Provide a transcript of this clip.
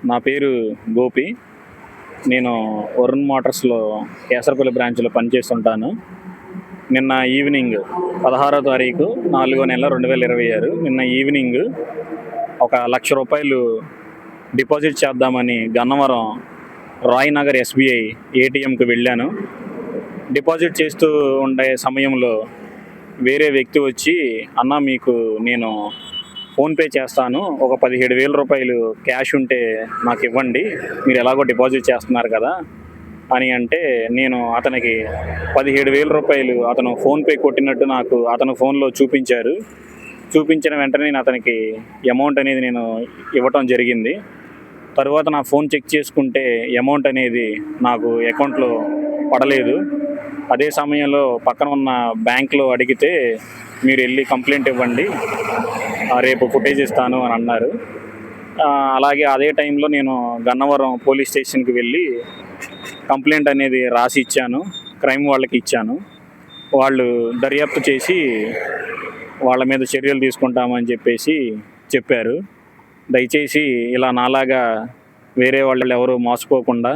నా పేరు గోపి. నేను వరుణ్ మోటార్స్‌లో కేసరపల్లి బ్రాంచ్‌లో పనిచేస్తుంటాను. నిన్న ఈవినింగ్ 16వ తారీఖు 4వ నెల 2026 నిన్న ఈవినింగ్ ఒక రూ. 1,00,000 డిపాజిట్ చేద్దామని గన్నవరం రాయ్ నగర్ ఎస్బీఐ ఏటీఎంకి వెళ్ళాను. డిపాజిట్ చేస్తూ ఉండే సమయంలో వేరే వ్యక్తి వచ్చి, అన్న మీకు నేను ఫోన్పే చేస్తాను, ఒక రూ. 17,000 క్యాష్ ఉంటే నాకు ఇవ్వండి, మీరు ఎలాగో డిపాజిట్ చేస్తున్నారు కదా అని అంటే, నేను అతనికి రూ. 17,000 అతను ఫోన్పే కొట్టినట్టు నాకు అతను ఫోన్లో చూపించిన వెంటనే నేను అతనికి అమౌంట్ అనేది నేను ఇవ్వటం జరిగింది. తరువాత నా ఫోన్ చెక్ చేసుకుంటే అమౌంట్ అనేది నాకు అకౌంట్లో పడలేదు. అదే సమయంలో పక్కన ఉన్న బ్యాంక్లో అడిగితే, మీరు వెళ్ళి కంప్లైంట్ ఇవ్వండి, రేపు ఫుటేజ్ ఇస్తాను అని అన్నారు. అలాగే అదే టైంలో నేను గన్నవరం పోలీస్ స్టేషన్కి వెళ్ళి కంప్లైంట్ అనేది రాసి ఇచ్చాను, క్రైమ్ వాళ్ళకి ఇచ్చాను. వాళ్ళు దర్యాప్తు చేసి వాళ్ళ మీద చర్యలు తీసుకుంటామని చెప్పారు. దయచేసి ఇలా నాలాగా వేరే వాళ్ళు ఎవరు మోసపోకుండా